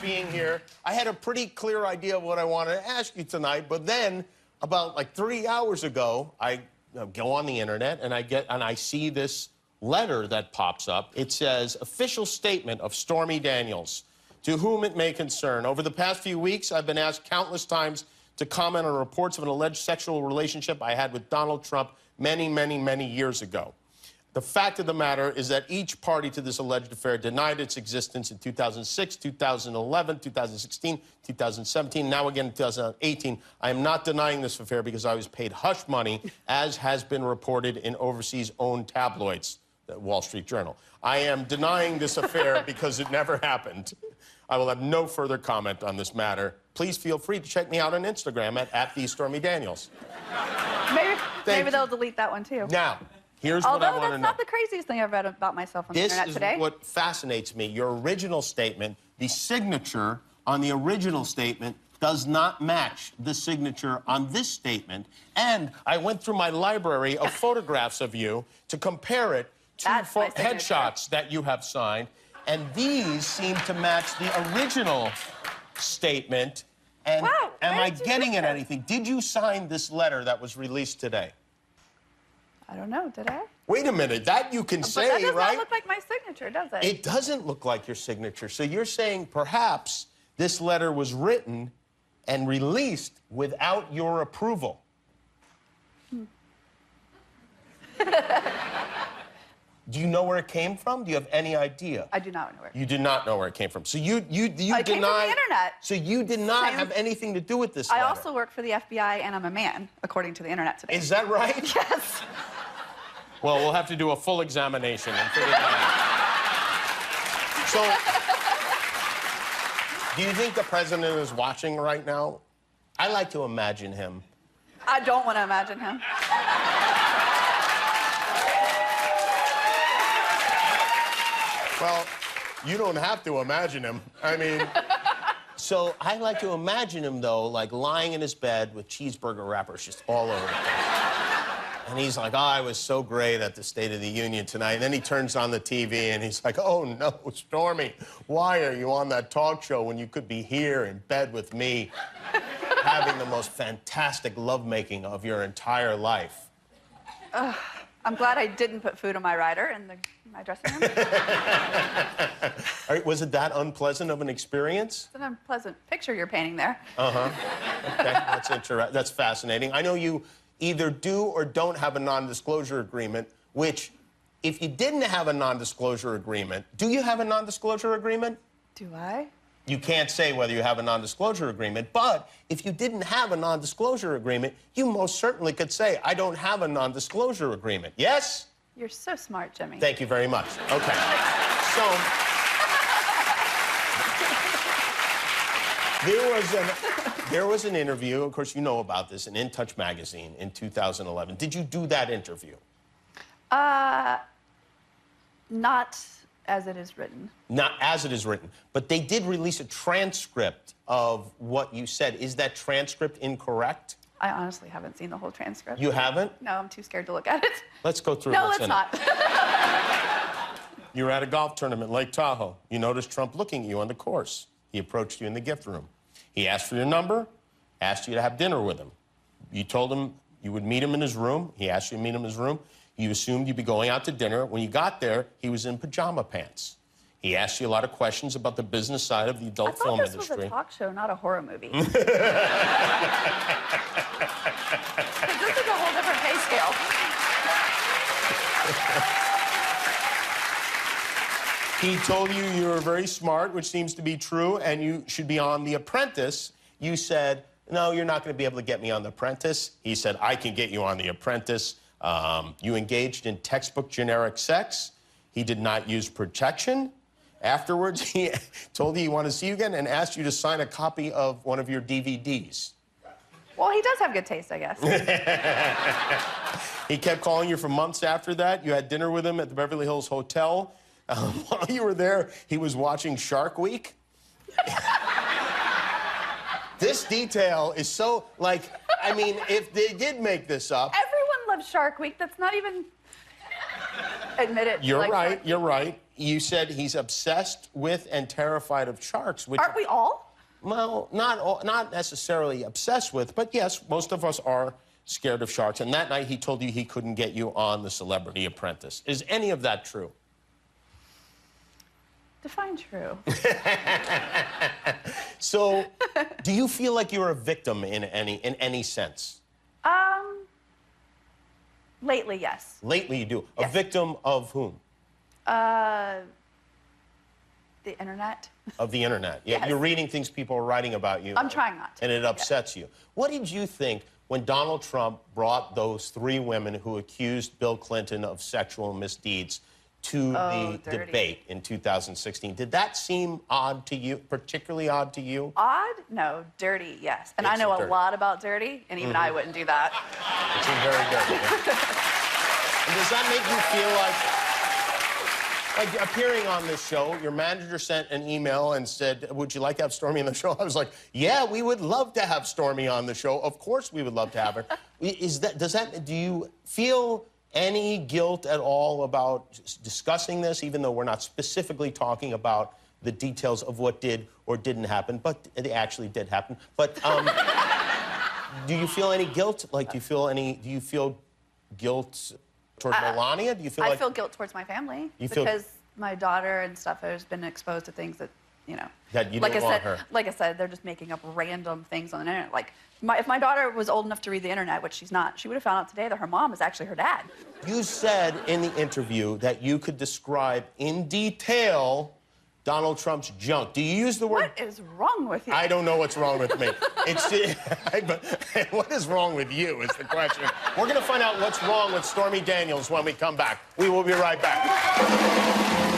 being here. I had a pretty clear idea of what I wanted to ask you tonight, but then, about like 3 hours ago, I go on the internet and I see this letter that pops up. It says, official statement of Stormy Daniels. To whom it may concern. Over the past few weeks, I've been asked countless times to comment on reports of an alleged sexual relationship I had with Donald Trump many years ago. The fact of the matter is that each party to this alleged affair denied its existence in 2006, 2011, 2016, 2017, now again in 2018. I am not denying this affair because I was paid hush money, as has been reported in overseas-owned tabloids, the Wall Street Journal. I am denying this affair because it never happened. I will have no further comment on this matter. Please feel free to check me out on Instagram at @TheStormyDaniels. Maybe they'll delete that one, too. Now, here's what I want to know. Although that's not the craziest thing I've read about myself on the internet today. This is what fascinates me. Your original statement, the signature on the original statement does not match the signature on this statement. And I went through my library of photographs of you to compare it to headshots that you have signed. And these seem to match the original statement. And wow, am I getting at anything? Did you sign this letter that was released today? I don't know, did I? Wait a minute, that you can say, that does right? not look like my signature, does it? It doesn't look like your signature. So you're saying perhaps this letter was written and released without your approval. Do you know where it came from? Do you have any idea? I do not know where. You do not know where it came from. So you It came from the internet. So you did not have anything to do with this letter. I also work for the FBI, and I'm a man, according to the internet today. Is that right? Yes. Well, we'll have to do a full examination and figure that out. So, do you think the president is watching right now? I like to imagine him. I don't want to imagine him. Well, you don't have to imagine him. I mean, so I like to imagine him, though, like lying in his bed with cheeseburger wrappers just all over him. And he's like, oh, I was so great at the State of the Union tonight. And then he turns on the TV and he's like, oh, no, Stormy, why are you on that talk show when you could be here in bed with me having the most fantastic lovemaking of your entire life? I'm glad I didn't put food on my rider in my dressing room. Was it that unpleasant of an experience? It's an unpleasant picture you're painting there. Uh-huh. Okay, that's interesting. That's fascinating. I know you either do or don't have a non-disclosure agreement, which, if you didn't have a non-disclosure agreement, do you have a non-disclosure agreement? Do I? You can't say whether you have a non-disclosure agreement, but if you didn't have a non-disclosure agreement, you most certainly could say, I don't have a non-disclosure agreement. Yes? You're so smart, Jimmy. Thank you very much. Okay. So, there was an interview, of course you know about this, in In Touch magazine in 2011. Did you do that interview? Not as it is written. Not as it is written. But they did release a transcript of what you said. Is that transcript incorrect? I honestly haven't seen the whole transcript. You haven't? No, I'm too scared to look at it. Let's go through No, what's let's in not. it. You were at a golf tournament in Lake Tahoe. You noticed Trump looking at you on the course. He approached you in the gift room. He asked for your number, asked you to have dinner with him. You told him you would meet him in his room. He asked you to meet him in his room. You assumed you'd be going out to dinner. When you got there, he was in pajama pants. He asked you a lot of questions about the business side of the adult film industry. I thought this was a talk show, not a horror movie. This is a whole different pay scale. He told you you were very smart, which seems to be true, and you should be on The Apprentice. You said, no, you're not going to be able to get me on The Apprentice. He said, I can get you on The Apprentice. You engaged in textbook generic sex. He did not use protection. Afterwards, he told you he wanted to see you again and asked you to sign a copy of one of your DVDs. Well, he does have good taste, I guess. He kept calling you for months after that. You had dinner with him at the Beverly Hills Hotel. While you were there, he was watching Shark Week. This detail is so, like, I mean, if they did make this up... Everyone loves Shark Week. That's not even... admit it. You're like, right. You're right. You said he's obsessed with and terrified of sharks. Which, aren't we all? well, not necessarily obsessed with, but yes, most of us are scared of sharks. And that night he told you he couldn't get you on The Celebrity Apprentice. Is any of that true? Define true. So, do you feel like you're a victim in any sense? Lately, yes. Lately, you do. Yes. A victim of whom? The internet. Of the internet. Yeah, Yes. you're reading things people are writing about you. I'm trying not to. And it upsets you. What did you think when Donald Trump brought those 3 women who accused Bill Clinton of sexual misdeeds to the dirty. debate in 2016? Did that seem odd to you, particularly odd to you? Odd? No. Dirty, yes. And It's I know dirty. a lot about dirty, and even I wouldn't do that. It seemed very dirty. And does that make you feel like appearing on this show, your manager sent an email and said, would you like to have Stormy on the show? I was like, yeah, we would love to have Stormy on the show. Of course we would love to have her. Do you feel any guilt at all about discussing this, even though we're not specifically talking about the details of what did or didn't happen, but it actually did happen. But do you feel any guilt? Like, do you feel guilt towards Melania? Do you feel I like... feel guilt towards my family You feel- because my daughter and stuff has been exposed to things that, you know. That you like didn't I want said, her. Like I said, they're just making up random things on the internet. Like, if my daughter was old enough to read the internet, which she's not, she would have found out today that her mom is actually her dad. You said in the interview that you could describe in detail Donald Trump's junk. Do you use the word... What is wrong with you? I don't know what's wrong with me. What is wrong with you is the question. We're going to find out what's wrong with Stormy Daniels when we come back. We will be right back.